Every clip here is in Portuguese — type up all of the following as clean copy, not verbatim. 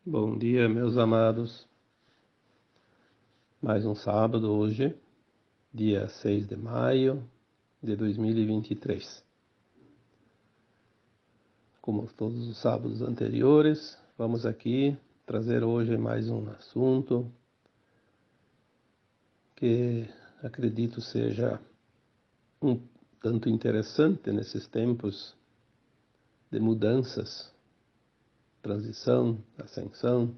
Bom dia, meus amados. Mais um sábado hoje, dia 6 de maio de 2023. Como todos os sábados anteriores, vamos aqui trazer hoje mais um assunto que acredito seja um tanto interessante nesses tempos de mudanças, transição, ascensão.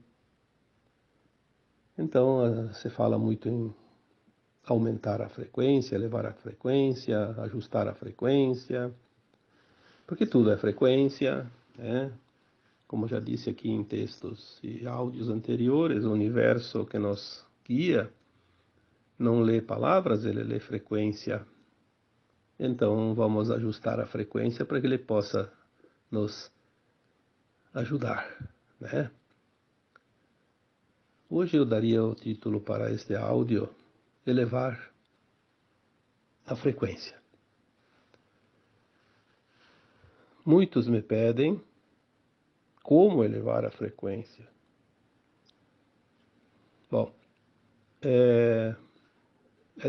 Então, se fala muito em aumentar a frequência, elevar a frequência, ajustar a frequência, porque tudo é frequência, né? Como já disse aqui em textos e áudios anteriores, o universo que nos guia não lê palavras, ele lê frequência. Então vamos ajustar a frequência para que ele possa nos ajudar, né? Hoje eu daria o título para este áudio: elevar a frequência. Muitos me pedem como elevar a frequência. Bom, é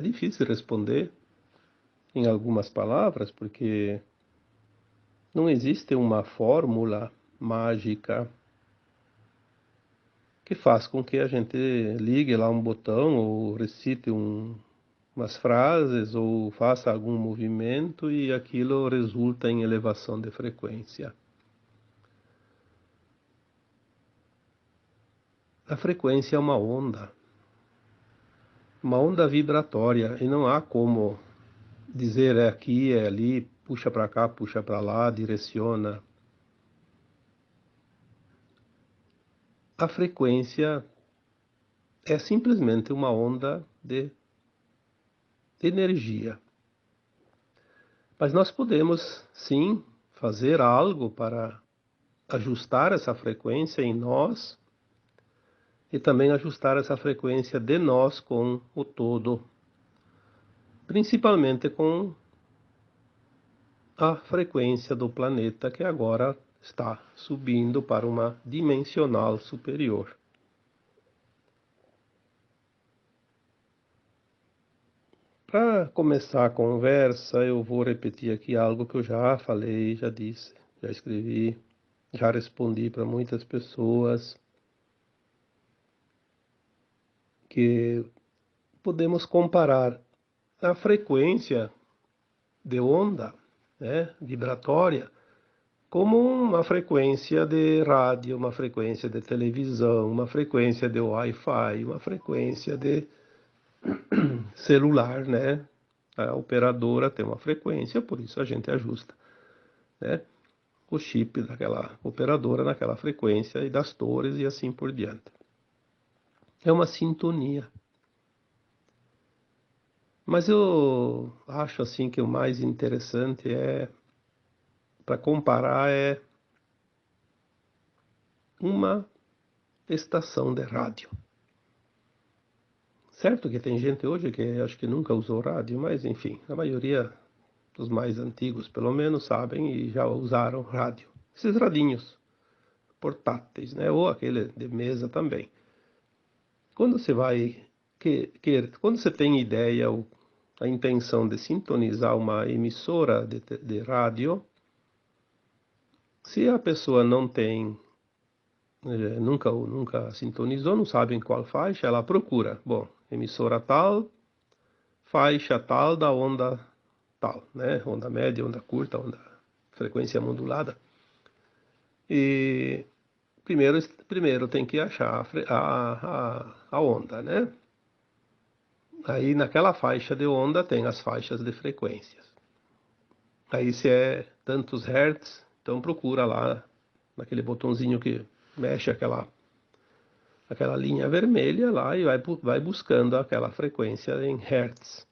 difícil responder em algumas palavras, porque não existe uma fórmula mágica que faz com que a gente ligue lá um botão ou recite umas frases ou faça algum movimento e aquilo resulta em elevação de frequência. A frequência é uma onda vibratória, e não há como dizer é aqui, é ali, puxa para cá, puxa para lá, direciona. A frequência é simplesmente uma onda de energia. Mas nós podemos, sim, fazer algo para ajustar essa frequência em nós e também ajustar essa frequência de nós com o todo, principalmente com a frequência do planeta, que agora está subindo para uma dimensional superior. Para começar a conversa, eu vou repetir aqui algo que eu já falei, já disse, já escrevi, já respondi para muitas pessoas, que podemos comparar a frequência de onda, né, vibratória, como uma frequência de rádio, uma frequência de televisão, uma frequência de Wi-Fi, uma frequência de celular, né? A operadora tem uma frequência, por isso a gente ajusta, né, o chip daquela operadora naquela frequência e das torres e assim por diante. É uma sintonia. Mas eu acho assim que o mais interessante para comparar, é uma estação de rádio. Certo que tem gente hoje que acho que nunca usou rádio, mas enfim, a maioria dos mais antigos, pelo menos, sabem e já usaram rádio. Esses radinhos portáteis, né? Ou aquele de mesa também. Quando você vai quando você tem ideia ou a intenção de sintonizar uma emissora de rádio, se a pessoa não tem, nunca sintonizou, não sabe em qual faixa, ela procura. Bom, emissora tal, faixa tal da onda tal, né? Onda média, onda curta, onda frequência modulada. E primeiro tem que achar a onda, né? Aí naquela faixa de onda tem as faixas de frequências. Aí se é tantos hertz, então procura lá naquele botãozinho que mexe aquela linha vermelha lá e vai buscando aquela frequência em hertz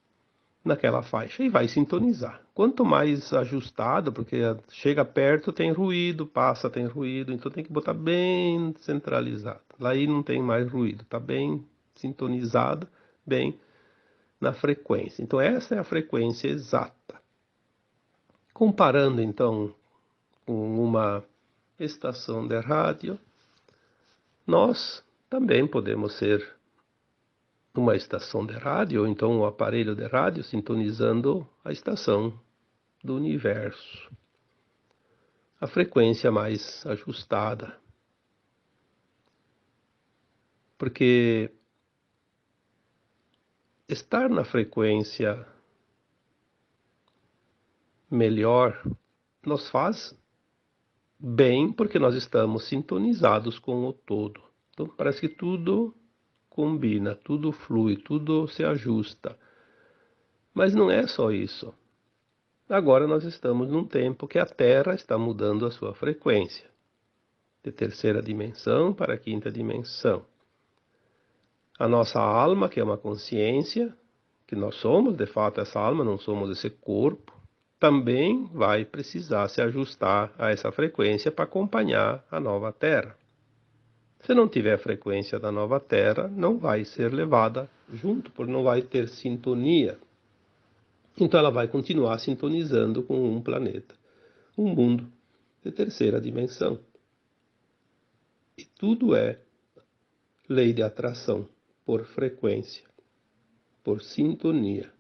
naquela faixa e vai sintonizar. Quanto mais ajustado, porque chega perto tem ruído, passa tem ruído, então tem que botar bem centralizado. Lá aí não tem mais ruído, está bem sintonizado, bem na frequência. Então essa é a frequência exata. Comparando então com uma estação de rádio, Nós também podemos ser uma estação de rádio, ou então um aparelho de rádio sintonizando a estação do universo, a frequência mais ajustada. Porque estar na frequência melhor nos faz bem, porque nós estamos sintonizados com o todo. Então parece que tudo combina, tudo flui, tudo se ajusta. Mas não é só isso. Agora nós estamos num tempo que a Terra está mudando a sua frequência, de terceira dimensão para a quinta dimensão. A nossa alma, que é uma consciência, que nós somos, de fato, essa alma, não somos esse corpo, também vai precisar se ajustar a essa frequência para acompanhar a nova Terra. Se não tiver a frequência da nova Terra, não vai ser levada junto, porque não vai ter sintonia. Então ela vai continuar sintonizando com um planeta, um mundo de terceira dimensão. E tudo é lei de atração, por frequência, por sintonia,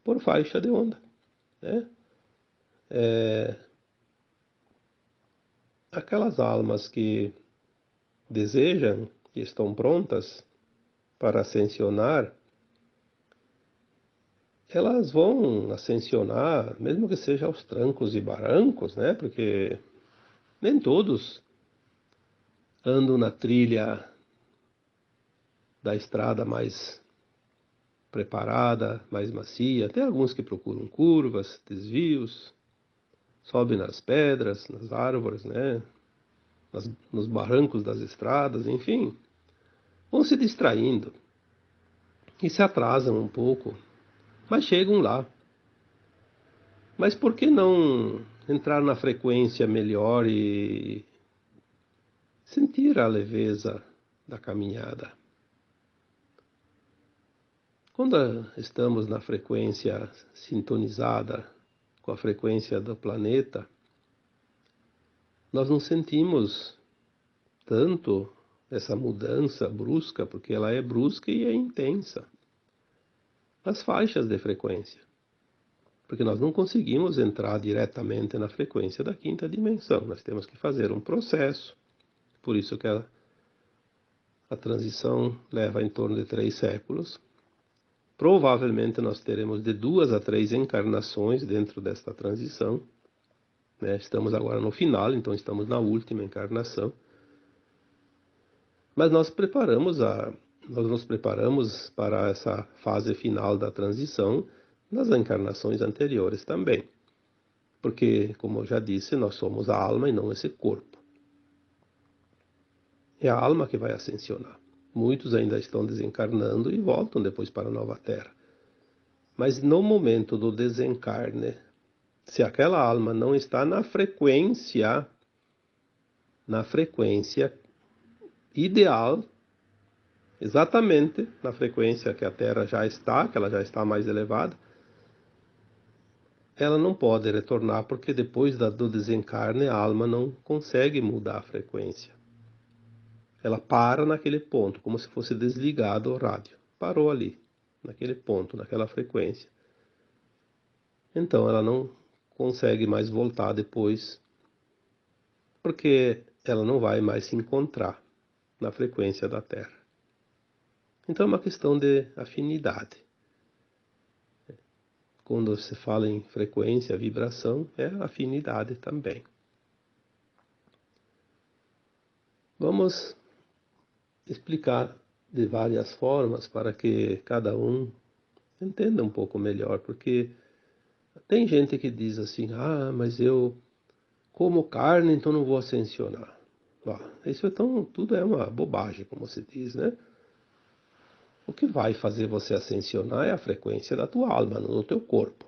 por faixa de onda, né? Aquelas almas que desejam, que estão prontas para ascensionar, elas vão ascensionar, mesmo que seja aos trancos e barrancos, né? Porque nem todos andam na trilha da estrada mais preparada, mais macia. Tem alguns que procuram curvas, desvios, sobem nas pedras, nas árvores, né? Nos barrancos das estradas, enfim. Vão se distraindo e se atrasam um pouco, mas chegam lá. Mas por que não entrar na frequência melhor e sentir a leveza da caminhada? Quando estamos na frequência sintonizada com a frequência do planeta, nós não sentimos tanto essa mudança brusca, porque ela é brusca e é intensa. As faixas de frequência, porque nós não conseguimos entrar diretamente na frequência da quinta dimensão, nós temos que fazer um processo, por isso que a transição leva em torno de 3 séculos. Provavelmente nós teremos de 2 a 3 encarnações dentro desta transição, né? Estamos agora no final, então estamos na última encarnação. Mas nós nos preparamos para essa fase final da transição nas encarnações anteriores também. Porque, como eu já disse, nós somos a alma e não esse corpo. É a alma que vai ascensionar. Muitos ainda estão desencarnando e voltam depois para a nova Terra. Mas no momento do desencarne, se aquela alma não está na frequência ideal, exatamente na frequência que a Terra já está, que ela já está mais elevada, ela não pode retornar, porque depois do desencarne a alma não consegue mudar a frequência. Ela para naquele ponto, como se fosse desligado o rádio. Parou ali, naquele ponto, naquela frequência. Então ela não consegue mais voltar depois, porque ela não vai mais se encontrar na frequência da Terra. Então é uma questão de afinidade. Quando se fala em frequência, vibração, é afinidade também. Vamos explicar de várias formas para que cada um entenda um pouco melhor, porque tem gente que diz assim: ah, mas eu como carne, então não vou ascensionar. Isso então tudo é uma bobagem, como se diz, né? O que vai fazer você ascensionar é a frequência da tua alma, não do teu corpo.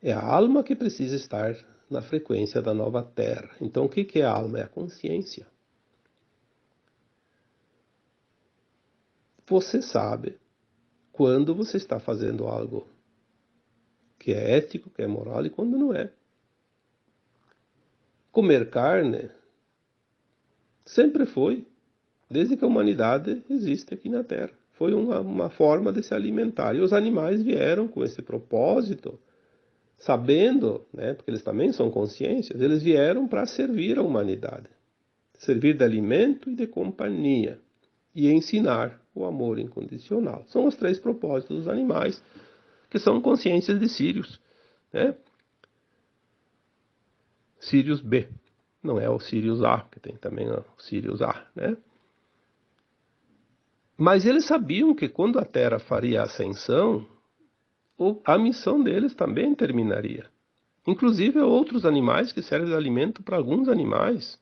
É a alma que precisa estar na frequência da nova Terra. Então o que é a alma? É a consciência. Você sabe quando você está fazendo algo que é ético, que é moral, e quando não é. Comer carne Sempre foi, desde que a humanidade existe aqui na Terra. Foi uma forma de se alimentar. E os animais vieram com esse propósito, sabendo, né, porque eles também são consciências, eles vieram para servir a humanidade. Servir de alimento e de companhia. E ensinar o amor incondicional. São os 3 propósitos dos animais, que são consciências de Sirius, né? Sirius B. Não é o Sirius A, que tem também o Sirius A, né? Mas eles sabiam que quando a Terra faria a ascensão, a missão deles também terminaria. Inclusive outros animais que servem de alimento para alguns animais.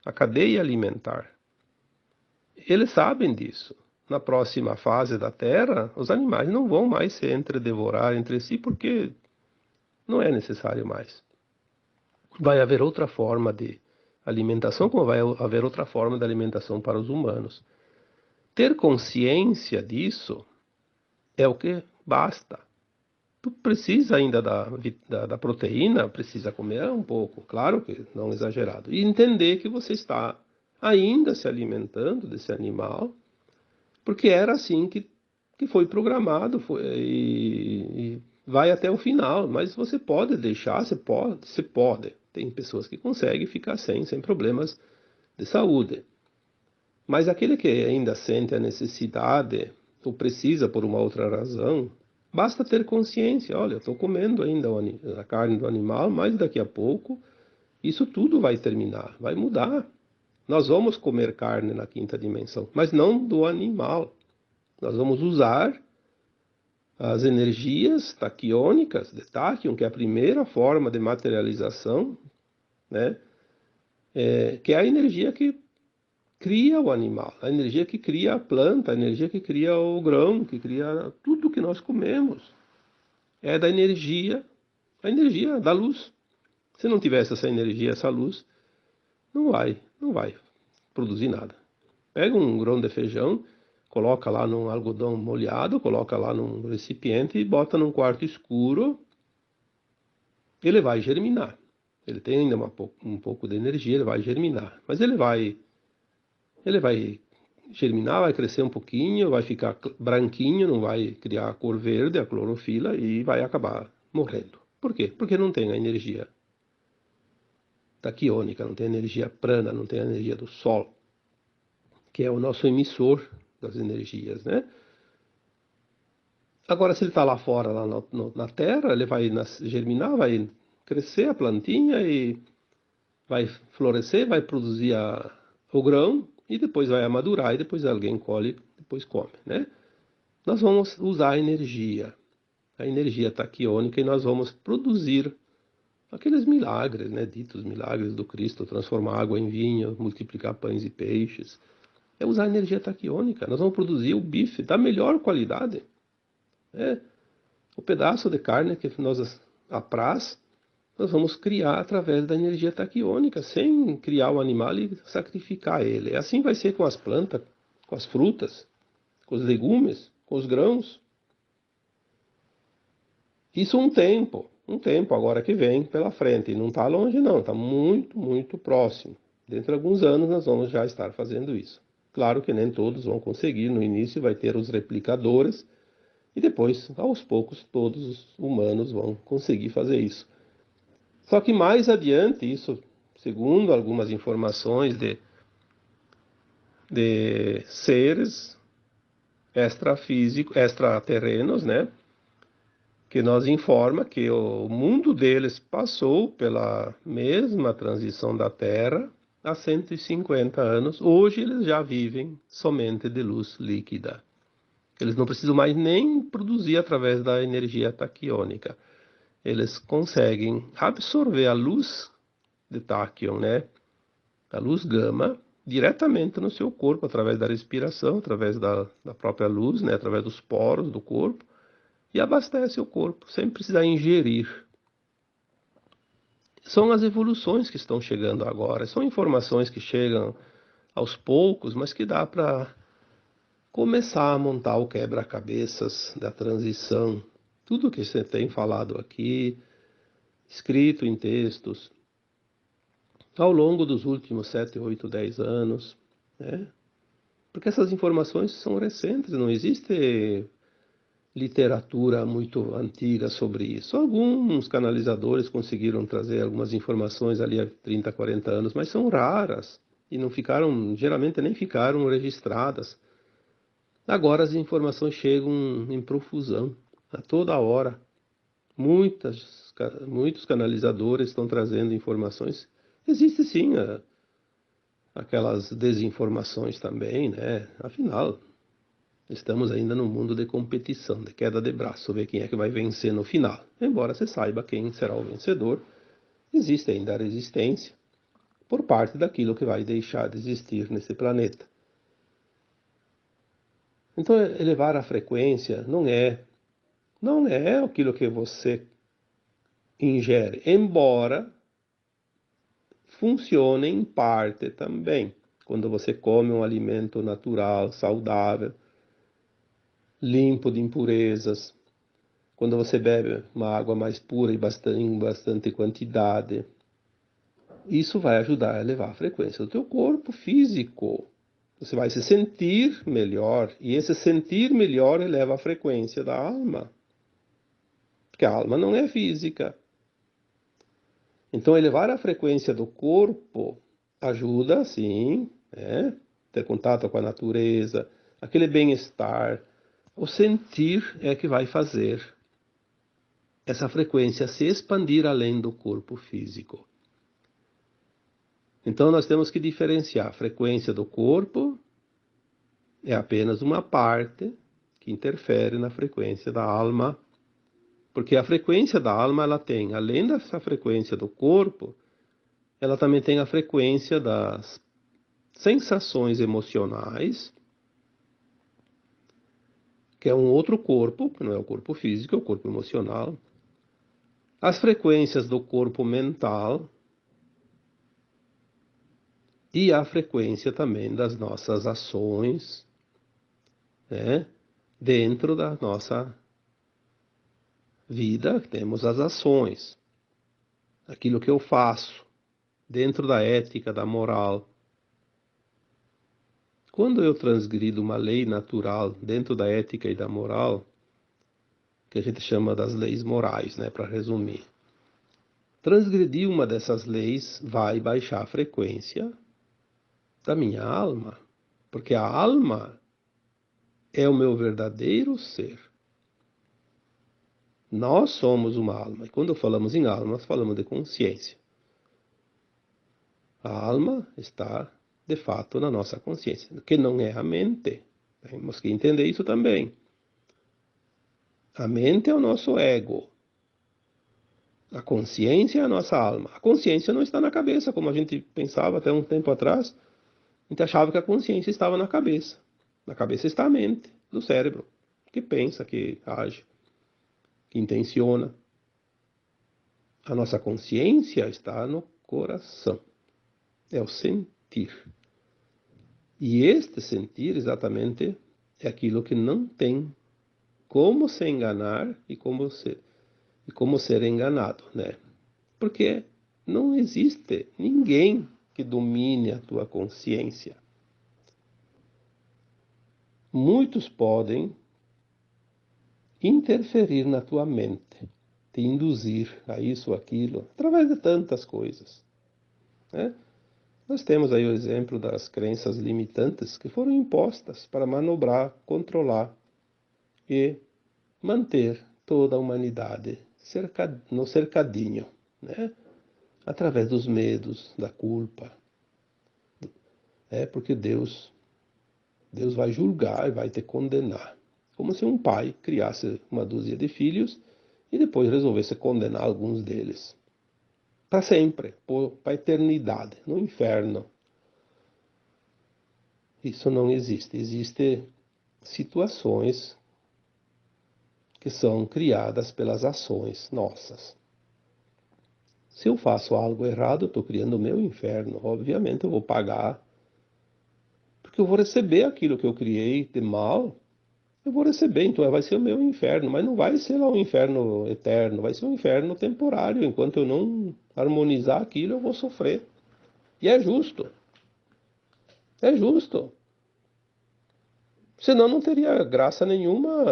A cadeia alimentar. Eles sabem disso. Na próxima fase da Terra, os animais não vão mais se entredevorar entre si, porque não é necessário mais. Vai haver outra forma de alimentação, como vai haver outra forma de alimentação para os humanos. Ter consciência disso é o que basta. Tu precisa ainda da proteína, precisa comer um pouco, claro que não exagerado. E entender que você está ainda se alimentando desse animal, porque era assim que foi programado e vai até o final. Mas você pode deixar, você pode. Tem pessoas que conseguem ficar sem problemas de saúde. Mas aquele que ainda sente a necessidade ou precisa por uma outra razão, basta ter consciência. Olha, eu estou comendo ainda a carne do animal, mas daqui a pouco isso tudo vai terminar, vai mudar. Nós vamos comer carne na 5ª dimensão, mas não do animal. Nós vamos usar as energias taquiônicas de Tachyon, que é a primeira forma de materialização, né? Que é a energia que cria o animal, a energia que cria a planta, a energia que cria o grão, que cria tudo que nós comemos. É da energia, a energia da luz. Se não tivesse essa energia, essa luz, não vai produzir nada. Pega um grão de feijão, coloca lá num algodão molhado, coloca lá num recipiente e bota num quarto escuro, ele vai germinar. Ele tem ainda um pouco de energia, ele vai germinar. Mas ele vai germinar, vai crescer um pouquinho, vai ficar branquinho, não vai criar a cor verde, a clorofila, e vai acabar morrendo. Por quê? Porque não tem a energia taquiônica, não tem a energia prana, não tem a energia do Sol, que é o nosso emissor das energias, né? Agora, se ele está lá fora, lá na Terra, ele vai germinar, vai crescer a plantinha e vai florescer, vai produzir o grão e depois vai amadurar e depois alguém colhe, depois come, né? Nós vamos usar a energia taquiônica e nós vamos produzir aqueles milagres, né? Ditos milagres do Cristo, transformar água em vinho, multiplicar pães e peixes. É usar a energia taquiônica. Nós vamos produzir o bife da melhor qualidade. O pedaço de carne que nos apraz, nós vamos criar através da energia taquiônica, sem criar o animal e sacrificar ele. Assim vai ser com as plantas, com as frutas, com os legumes, com os grãos. Isso um tempo agora que vem pela frente. E não está longe não, está muito, muito próximo. Dentro de alguns anos nós vamos já estar fazendo isso. Claro que nem todos vão conseguir, no início vai ter os replicadores, e depois, aos poucos, todos os humanos vão conseguir fazer isso. Só que mais adiante, isso, segundo algumas informações de seres extraterrenos, né, que nos informa que o mundo deles passou pela mesma transição da Terra há 150 anos. Hoje eles já vivem somente de luz líquida. Eles não precisam mais nem produzir através da energia taquiônica. Eles conseguem absorver a luz de Tachyon, né? A luz gama, diretamente no seu corpo, através da respiração, através da própria luz, né? Através dos poros do corpo, e abastece o corpo, sem precisar ingerir. São as evoluções que estão chegando agora, são informações que chegam aos poucos, mas que dá para começar a montar o quebra-cabeças da transição. Tudo que você tem falado aqui, escrito em textos, ao longo dos últimos 7, 8, 10 anos, né? Porque essas informações são recentes, não existe literatura muito antiga sobre isso. Alguns canalizadores conseguiram trazer algumas informações ali há 30, 40 anos, mas são raras e não ficaram, geralmente nem ficaram registradas. Agora as informações chegam em profusão, a toda hora. Muitos canalizadores estão trazendo informações. Existe sim aquelas desinformações também, né? Afinal, estamos ainda num mundo de competição, de queda de braço, ver quem é que vai vencer no final. Embora você saiba quem será o vencedor, existe ainda a resistência por parte daquilo que vai deixar de existir nesse planeta. Então, elevar a frequência não é aquilo que você ingere, embora funcione em parte também. Quando você come um alimento natural, saudável, limpo de impurezas, quando você bebe uma água mais pura e em bastante quantidade, isso vai ajudar a elevar a frequência do teu corpo físico. Você vai se sentir melhor, e esse sentir melhor eleva a frequência da alma, porque a alma não é física. Então, elevar a frequência do corpo ajuda, sim, né? Ter contato com a natureza, aquele bem-estar. O sentir é que vai fazer essa frequência se expandir além do corpo físico. Então, nós temos que diferenciar. A frequência do corpo é apenas uma parte que interfere na frequência da alma, porque a frequência da alma, ela tem, além dessa frequência do corpo, ela também tem a frequência das sensações emocionais, que é um outro corpo, que não é o corpo físico, é o corpo emocional. As frequências do corpo mental e a frequência também das nossas ações, né? Dentro da nossa vida, temos as ações, aquilo que eu faço, dentro da ética, da moral. Quando eu transgrido uma lei natural dentro da ética e da moral, que a gente chama das leis morais, né, para resumir. Transgredir uma dessas leis vai baixar a frequência da minha alma, porque a alma é o meu verdadeiro ser. Nós somos uma alma, e quando falamos em alma, nós falamos de consciência. A alma está, de fato, na nossa consciência, que não é a mente. Temos que entender isso também. A mente é o nosso ego. A consciência é a nossa alma. A consciência não está na cabeça, como a gente pensava até um tempo atrás. A gente achava que a consciência estava na cabeça. Na cabeça está a mente do cérebro, que pensa, que age, que intenciona. A nossa consciência está no coração. É o sentir. E este sentir, exatamente, é aquilo que não tem como se enganar e como ser enganado, né? Porque não existe ninguém que domine a tua consciência. Muitos podem interferir na tua mente, te induzir a isso ou aquilo, através de tantas coisas, né? Nós temos aí o exemplo das crenças limitantes que foram impostas para manobrar, controlar e manter toda a humanidade no cercadinho, né? Através dos medos, da culpa. Porque Deus vai julgar e vai te condenar. Como se um pai criasse uma dúzia de filhos e depois resolvesse condenar alguns deles. Para sempre, para a eternidade, no inferno. Isso não existe. Existem situações que são criadas pelas ações nossas. Se eu faço algo errado, eu estou criando o meu inferno. Obviamente eu vou pagar, porque eu vou receber aquilo que eu criei de mal. Eu vou receber, então vai ser o meu inferno, mas não vai ser lá um inferno eterno, vai ser um inferno temporário. Enquanto eu não harmonizar aquilo, eu vou sofrer. E é justo. É justo. Senão não teria graça nenhuma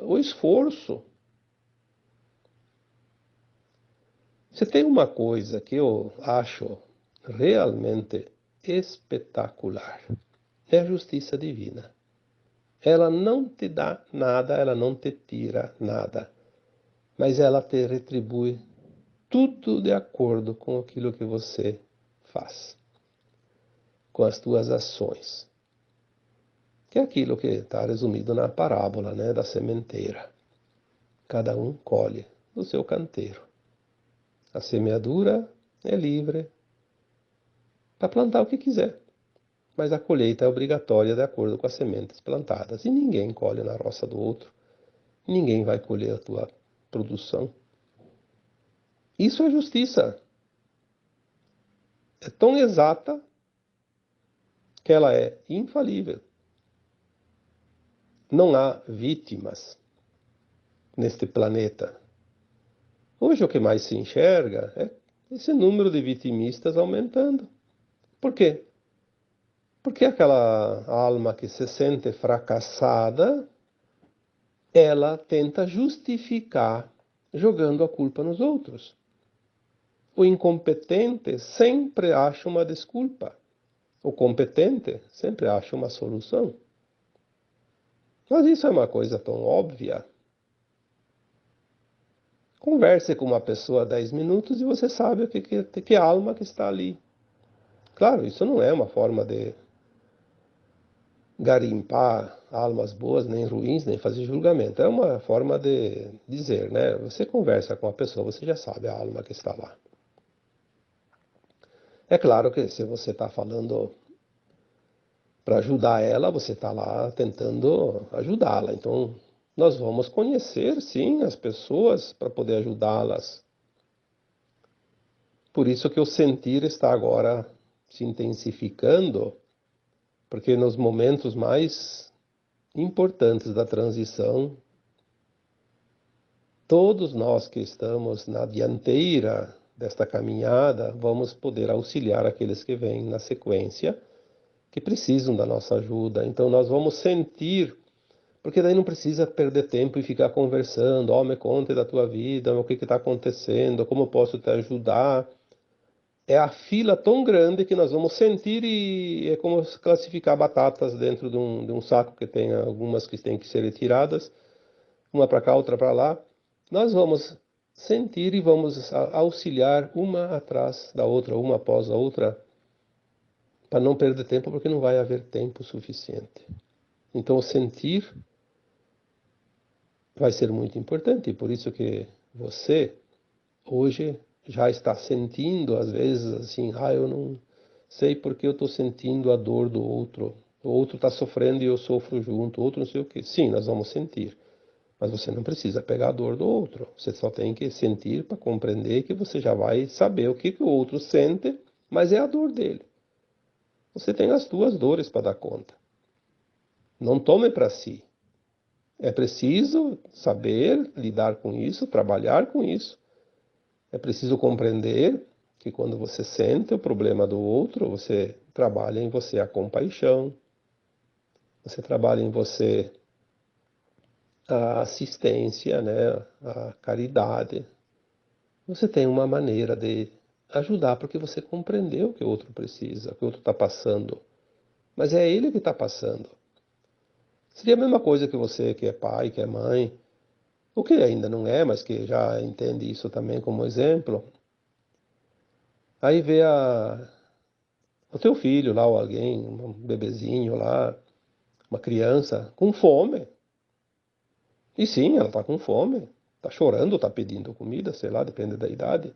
o esforço. Você tem uma coisa que eu acho realmente espetacular. É a justiça divina. Ela não te dá nada, ela não te tira nada. Mas ela te retribui tudo de acordo com aquilo que você faz. Com as tuas ações. Que é aquilo que está resumido na parábola, né, da sementeira. Cada um colhe do seu canteiro. A semeadura é livre para plantar o que quiser, mas a colheita é obrigatória de acordo com as sementes plantadas. E ninguém colhe na roça do outro, ninguém vai colher a tua produção. Isso é justiça. É tão exata que ela é infalível. Não há vítimas neste planeta. Hoje o que mais se enxerga é esse número de vitimistas aumentando. Por quê? Porque aquela alma que se sente fracassada, ela tenta justificar jogando a culpa nos outros. O incompetente sempre acha uma desculpa. O competente sempre acha uma solução. Mas isso é uma coisa tão óbvia. Converse com uma pessoa 10 minutos e você sabe que alma que está ali. Claro, isso não é uma forma de garimpar almas boas, nem ruins, nem fazer julgamento. É uma forma de dizer, né? Você conversa com a pessoa, você já sabe a alma que está lá. É claro que se você está falando para ajudar ela, você está lá tentando ajudá-la. Então, nós vamos conhecer, sim, as pessoas para poder ajudá-las. Por isso que o sentir está agora se intensificando, porque nos momentos mais importantes da transição, todos nós que estamos na dianteira desta caminhada, vamos poder auxiliar aqueles que vêm na sequência, que precisam da nossa ajuda. Então nós vamos sentir, porque daí não precisa perder tempo e ficar conversando, me conte da tua vida, o que está acontecendo, como posso te ajudar. É a fila tão grande que nós vamos sentir e é como classificar batatas dentro de um saco que tem algumas que têm que ser retiradas, uma para cá, outra para lá. Nós vamos sentir e vamos auxiliar uma atrás da outra, uma após a outra, para não perder tempo, porque não vai haver tempo suficiente. Então, o sentir vai ser muito importante, e por isso que você, hoje, já está sentindo, às vezes, assim, eu não sei porque eu estou sentindo a dor do outro. O outro está sofrendo e eu sofro junto, o outro não sei o quê. Sim, nós vamos sentir. Mas você não precisa pegar a dor do outro. Você só tem que sentir para compreender que você já vai saber o que o outro sente, mas é a dor dele. Você tem as suas dores para dar conta. Não tome para si. É preciso saber lidar com isso, trabalhar com isso. É preciso compreender que quando você sente o problema do outro, você trabalha em você a compaixão, você trabalha em você a assistência, né, a caridade. Você tem uma maneira de ajudar porque você compreendeu o que o outro precisa, o que o outro está passando. Mas é ele que está passando. Seria a mesma coisa que você que é pai, que é mãe, o que ainda não é, mas que já entende isso também como exemplo. Aí vê o teu filho lá, ou alguém, um bebezinho lá, uma criança com fome. E sim, ela está com fome, está chorando, está pedindo comida, sei lá, depende da idade.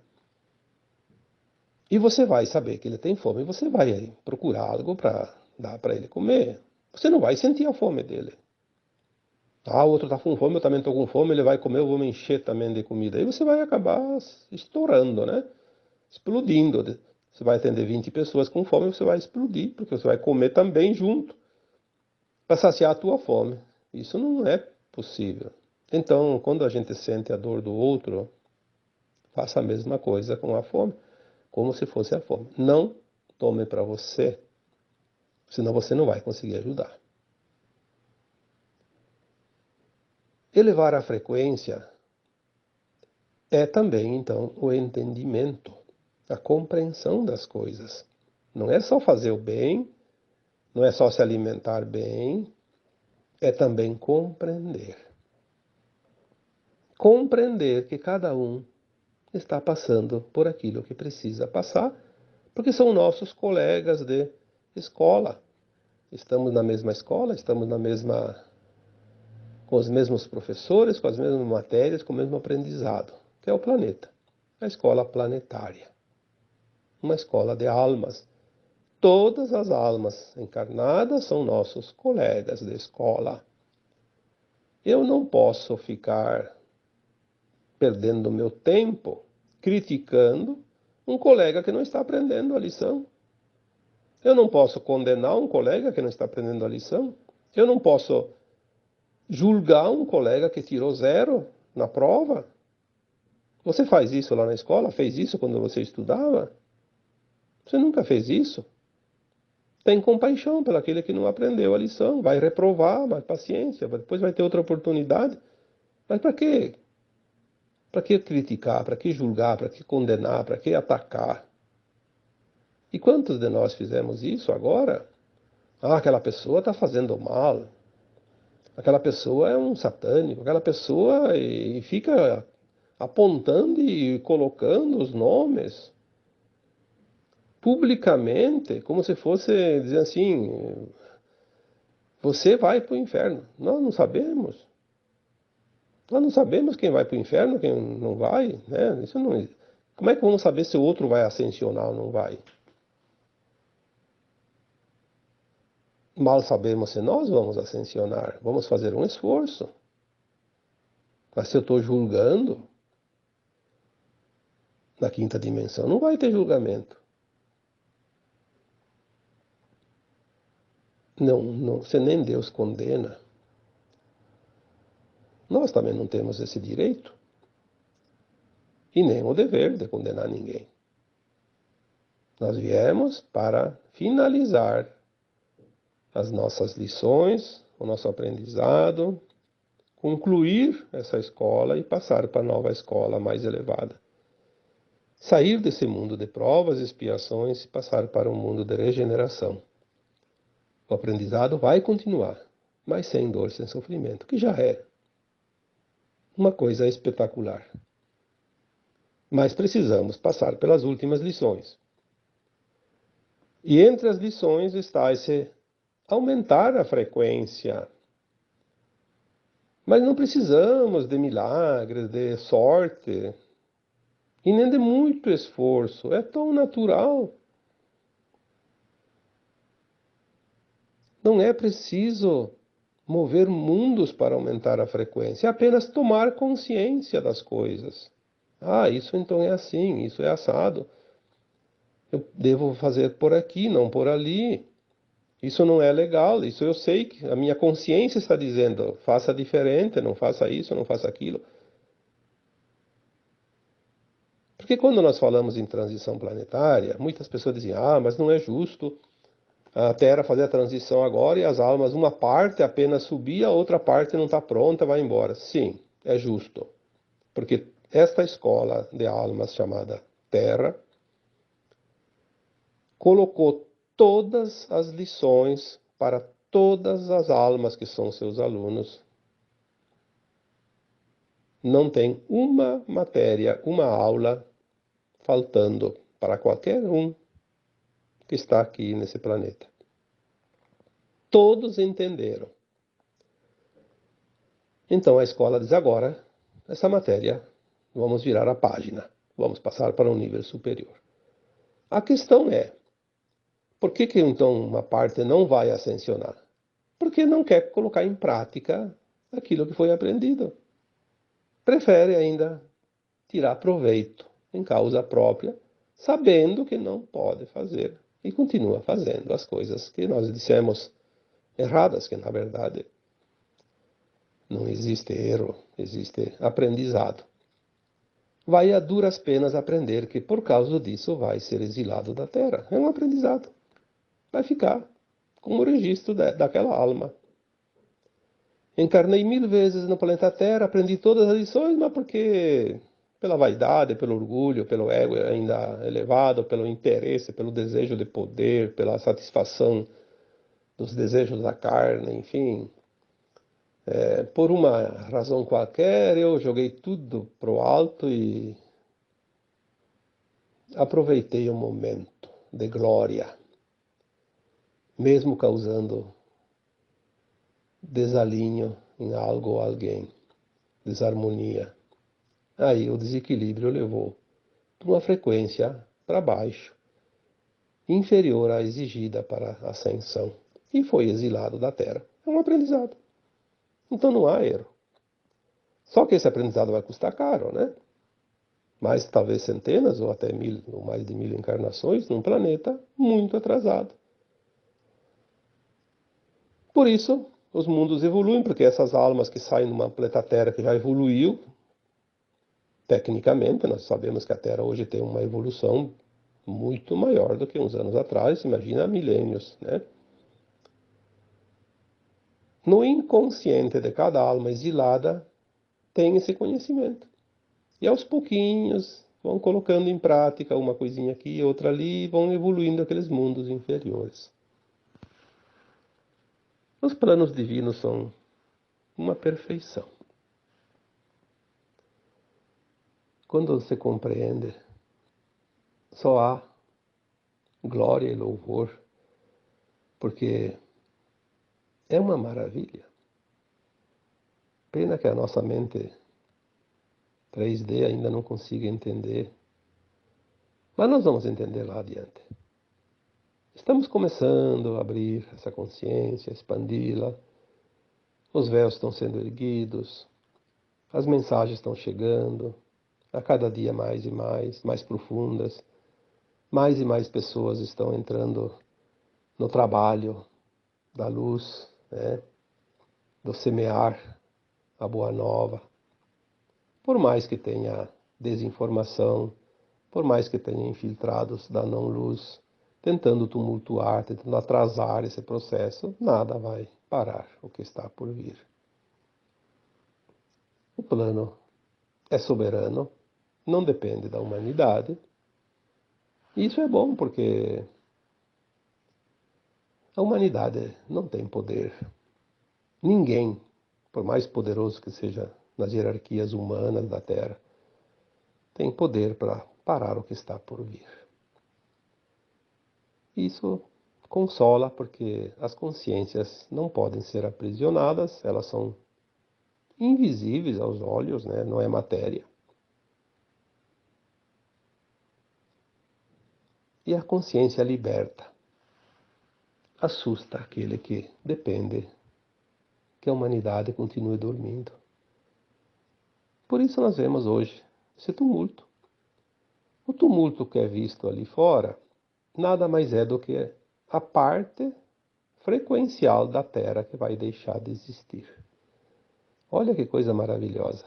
E você vai saber que ele tem fome, e você vai aí procurar algo para dar para ele comer. Você não vai sentir a fome dele. O outro está com fome, eu também estou com fome, ele vai comer, eu vou me encher também de comida. Aí você vai acabar estourando, né? Explodindo. Você vai atender 20 pessoas com fome, você vai explodir, porque você vai comer também junto para saciar a tua fome. Isso não é possível. Então, quando a gente sente a dor do outro, faça a mesma coisa com a fome. como se fosse a fome. Não tome para você, senão você não vai conseguir ajudar. Elevar a frequência é também, então, o entendimento, a compreensão das coisas. Não é só fazer o bem, não é só se alimentar bem, é também compreender. Compreender que cada um está passando por aquilo que precisa passar, porque são nossos colegas de escola. Estamos na mesma escola, estamos com os mesmos professores, com as mesmas matérias, com o mesmo aprendizado, que é o planeta, a escola planetária, uma escola de almas. Todas as almas encarnadas são nossos colegas de escola. Eu não posso ficar perdendo meu tempo criticando um colega que não está aprendendo a lição. Eu não posso condenar um colega que não está aprendendo a lição. Eu não posso julgar um colega que tirou 0 na prova. Você faz isso lá na escola? Fez isso quando você estudava? Você nunca fez isso? Tem compaixão pelo aquele que não aprendeu a lição. Vai reprovar, mas paciência. Depois vai ter outra oportunidade. Mas para quê? Para que criticar? Para que julgar? Para que condenar? Para que atacar? E quantos de nós fizemos isso agora? Ah, aquela pessoa está fazendo mal. Aquela pessoa é um satânico. Aquela pessoa e fica apontando e colocando os nomes publicamente, como se fosse dizer assim, você vai para o inferno. Nós não sabemos. Nós não sabemos quem vai para o inferno, quem não vai, né? Isso não. Como é que vamos saber se o outro vai ascensionar ou não vai? Mal sabemos se nós vamos ascensionar. Vamos fazer um esforço. Mas se eu estou julgando, na quinta dimensão não vai ter julgamento. Não, você nem Deus condena. Nós também não temos esse direito. E nem o dever de condenar ninguém. Nós viemos para finalizar as nossas lições, o nosso aprendizado, concluir essa escola e passar para a nova escola mais elevada. Sair desse mundo de provas e expiações e passar para um mundo de regeneração. O aprendizado vai continuar, mas sem dor, sem sofrimento, que já é uma coisa espetacular. Mas precisamos passar pelas últimas lições. E entre as lições está esse aumentar a frequência. Mas não precisamos de milagres, de sorte, e nem de muito esforço. É tão natural. Não é preciso mover mundos para aumentar a frequência, é apenas tomar consciência das coisas. Ah, isso então é assim, isso é assado. Eu devo fazer por aqui, não por ali. Isso não é legal, isso eu sei que a minha consciência está dizendo, faça diferente, não faça isso, não faça aquilo. Porque quando nós falamos em transição planetária, muitas pessoas dizem, ah, mas não é justo a Terra fazer a transição agora e as almas, uma parte apenas subir, a outra parte não está pronta, vai embora. Sim, é justo. Porque esta escola de almas chamada Terra colocou todas as lições para todas as almas que são seus alunos. Não tem uma matéria, uma aula faltando para qualquer um que está aqui nesse planeta. Todos entenderam. Então a escola diz agora, essa matéria, vamos virar a página, vamos passar para um nível superior. A questão é, por que então uma parte não vai ascensionar? Porque não quer colocar em prática aquilo que foi aprendido. Prefere ainda tirar proveito em causa própria, sabendo que não pode fazer e continua fazendo as coisas que nós dissemos erradas, que na verdade não existe erro, existe aprendizado. vai a duras penas aprender que por causa disso vai ser exilado da Terra. É um aprendizado. Vai ficar como registro daquela alma. Encarnei 1000 vezes no planeta Terra, aprendi todas as lições, mas porque pela vaidade, pelo orgulho, pelo ego ainda elevado, pelo interesse, pelo desejo de poder, pela satisfação dos desejos da carne, enfim. Por uma razão qualquer, eu joguei tudo pro alto e aproveitei o momento de glória, mesmo causando desalinho em algo ou alguém, desarmonia. Aí o desequilíbrio levou para uma frequência para baixo, inferior à exigida para a ascensão, e foi exilado da Terra. É um aprendizado. Então não há erro. Só que esse aprendizado vai custar caro, né? Mais talvez centenas ou até 1000 ou mais de 1000 encarnações num planeta muito atrasado. Por isso, os mundos evoluem, porque essas almas que saem numa planeta Terra que já evoluiu, tecnicamente, nós sabemos que a Terra hoje tem uma evolução muito maior do que uns anos atrás, imagina milênios, né? No inconsciente de cada alma exilada tem esse conhecimento. E aos pouquinhos vão colocando em prática uma coisinha aqui, outra ali, e vão evoluindo aqueles mundos inferiores. Os planos divinos são uma perfeição. Quando você compreende, só há glória e louvor, porque é uma maravilha. Pena que a nossa mente 3D ainda não consiga entender, mas nós vamos entender lá adiante. Estamos começando a abrir essa consciência, expandi-la, os véus estão sendo erguidos, as mensagens estão chegando, a cada dia mais e mais profundas, mais e mais pessoas estão entrando no trabalho da luz, né? Do semear a boa nova. Por mais que tenha desinformação, por mais que tenha infiltrados da não-luz, tentando tumultuar, tentando atrasar esse processo, nada vai parar o que está por vir. O plano é soberano, não depende da humanidade. E isso é bom porque a humanidade não tem poder. Ninguém, por mais poderoso que seja nas hierarquias humanas da Terra, tem poder para parar o que está por vir. Isso consola porque as consciências não podem ser aprisionadas, elas são invisíveis aos olhos, né? Não é matéria. E a consciência liberta assusta aquele que depende que a humanidade continue dormindo. Por isso nós vemos hoje esse tumulto. O tumulto que é visto ali fora nada mais é do que a parte frequencial da Terra que vai deixar de existir. Olha que coisa maravilhosa.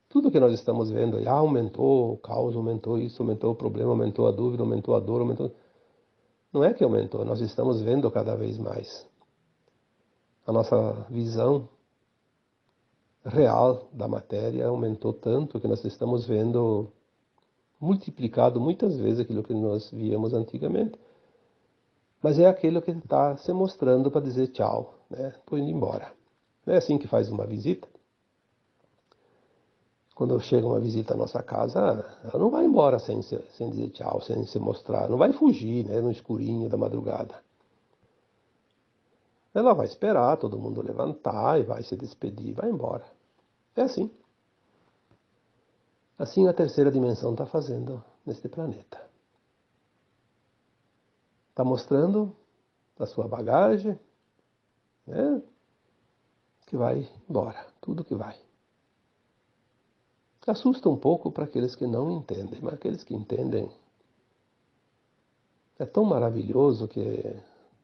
Tudo que nós estamos vendo aí, aumentou o caos, aumentou isso, aumentou o problema, aumentou a dúvida, aumentou a dor, aumentou... Não é que aumentou, nós estamos vendo cada vez mais. A nossa visão real da matéria aumentou tanto que nós estamos vendo multiplicado muitas vezes aquilo que nós víamos antigamente. Mas é aquilo que está se mostrando para dizer tchau, né? Estou indo embora. Não é assim que faz uma visita? Quando chega uma visita à nossa casa, ela não vai embora sem dizer tchau, sem se mostrar. Não vai fugir, né, no escurinho da madrugada. Ela vai esperar todo mundo levantar e vai se despedir, vai embora. É assim. Assim a terceira dimensão está fazendo neste planeta. Está mostrando a sua bagagem, né, que vai embora, tudo que vai. Assusta um pouco para aqueles que não entendem, mas aqueles que entendem é tão maravilhoso que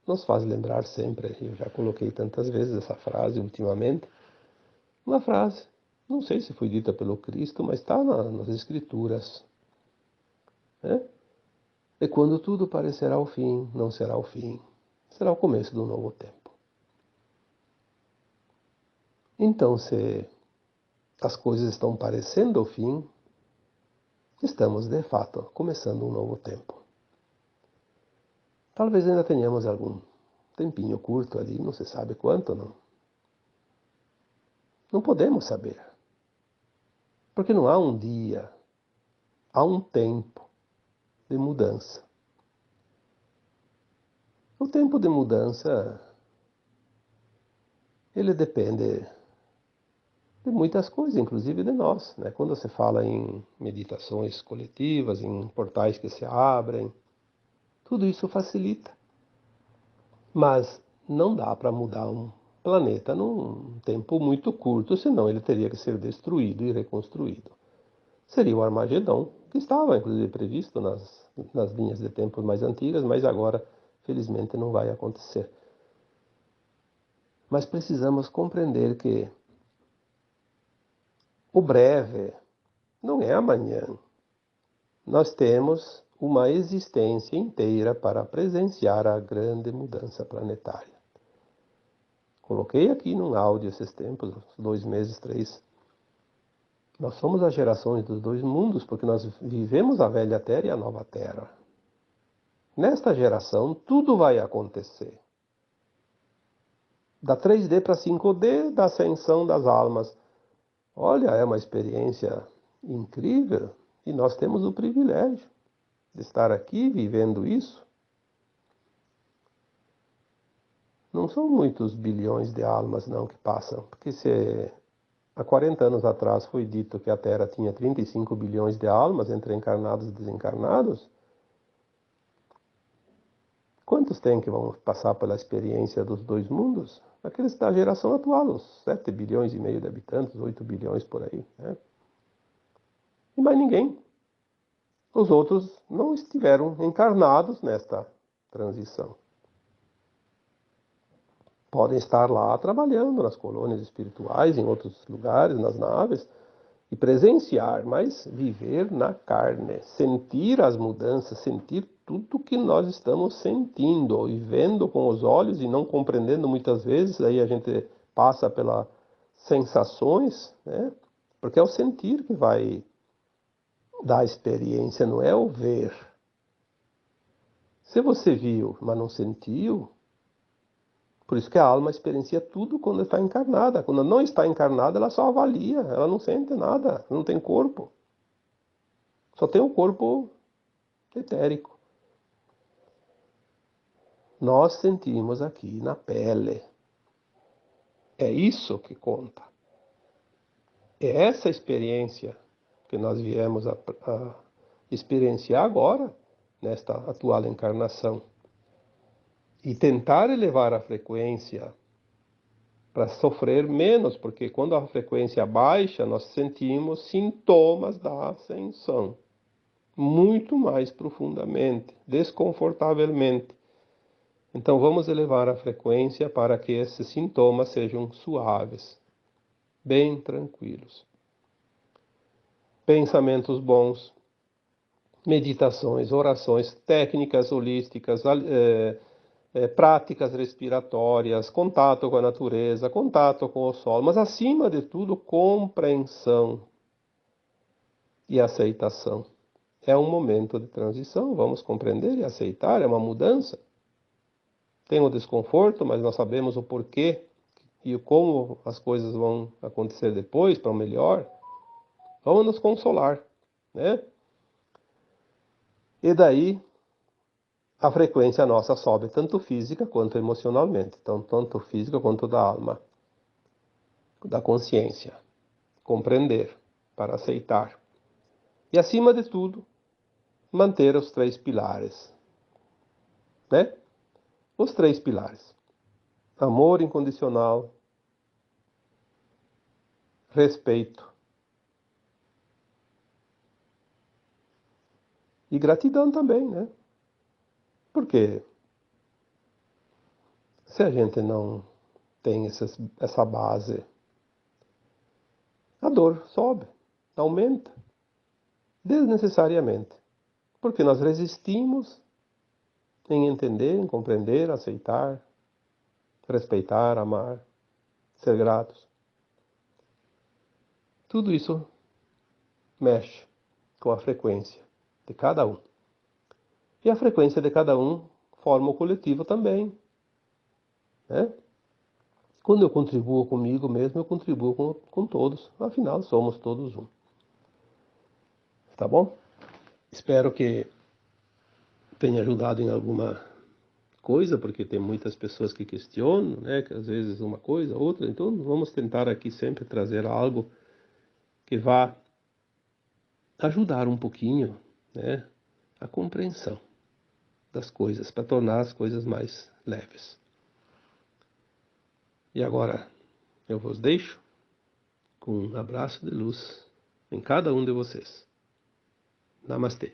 nos faz lembrar sempre, eu já coloquei tantas vezes essa frase ultimamente, uma frase não sei se foi dita pelo Cristo, mas está nas Escrituras, né? E quando tudo parecerá o fim, não será o fim, será o começo do novo tempo. Então, se as coisas estão parecendo o fim, estamos, de fato, começando um novo tempo. Talvez ainda tenhamos algum tempinho curto ali, não se sabe quanto, não. Não podemos saber. Porque não há um dia, há um tempo de mudança. O tempo de mudança, ele depende de muitas coisas, inclusive de nós, né? Quando você fala em meditações coletivas, em portais que se abrem, tudo isso facilita. Mas não dá para mudar um planeta num tempo muito curto, senão ele teria que ser destruído e reconstruído. Seria o Armagedon, que estava inclusive previsto nas linhas de tempo mais antigas, mas agora, felizmente, não vai acontecer. Mas precisamos compreender que o breve não é amanhã. Nós temos uma existência inteira para presenciar a grande mudança planetária. Coloquei aqui num áudio esses tempos, 2 meses, 3. Nós somos as gerações dos dois mundos, porque nós vivemos a velha Terra e a nova Terra. Nesta geração, tudo vai acontecer. Da 3D para 5D, da ascensão das almas. Olha, é uma experiência incrível e nós temos o privilégio de estar aqui vivendo isso. Não são muitos bilhões de almas não que passam, porque se há 40 anos atrás foi dito que a Terra tinha 35 bilhões de almas entre encarnados e desencarnados, quantos tem que vão passar pela experiência dos dois mundos? Aqueles da geração atual, os 7 bilhões e meio de habitantes, 8 bilhões por aí, né? E mais ninguém. Os outros não estiveram encarnados nesta transição. Podem estar lá trabalhando nas colônias espirituais, em outros lugares, nas naves, e presenciar, mas viver na carne, sentir as mudanças, sentir tudo que nós estamos sentindo e vendo com os olhos e não compreendendo muitas vezes, aí a gente passa pelas sensações, né? Porque é o sentir que vai dar a experiência, não é o ver. Se você viu, mas não sentiu, por isso que a alma experiencia tudo quando está encarnada. Quando não está encarnada, ela só avalia, ela não sente nada, não tem corpo. Só tem o corpo etérico. Nós sentimos aqui na pele. É isso que conta. É essa experiência que nós viemos a experienciar agora, nesta atual encarnação. E tentar elevar a frequência para sofrer menos, porque quando a frequência baixa, nós sentimos sintomas da ascensão muito mais profundamente, desconfortavelmente. Então vamos elevar a frequência para que esses sintomas sejam suaves, bem tranquilos. Pensamentos bons, meditações, orações, técnicas holísticas, práticas respiratórias, contato com a natureza, contato com o sol, mas acima de tudo, compreensão e aceitação. É um momento de transição, vamos compreender e aceitar, é uma mudança. Tem o desconforto, mas nós sabemos o porquê e como as coisas vão acontecer depois para o melhor. Vamos nos consolar, né? E daí a frequência nossa sobe tanto física quanto emocionalmente, então tanto física quanto da alma, da consciência. Compreender para aceitar. E acima de tudo, manter os 3 pilares, né? Os 3 pilares: amor incondicional, respeito e gratidão também, né? Porque se a gente não tem essa base, há dor sobe, aumenta, desnecessariamente, porque nós resistimos em entender, em compreender, aceitar, respeitar, amar, ser gratos. Tudo isso mexe com a frequência de cada um. E a frequência de cada um forma o coletivo também, né? Quando eu contribuo comigo mesmo, eu contribuo com todos. Afinal, somos todos um. Tá bom? Espero que tenha ajudado em alguma coisa, porque tem muitas pessoas que questionam, né? Que às vezes uma coisa, outra. Então, vamos tentar aqui sempre trazer algo que vá ajudar um pouquinho, né? A compreensão das coisas, para tornar as coisas mais leves. E agora, eu vos deixo com um abraço de luz em cada um de vocês. Namastê.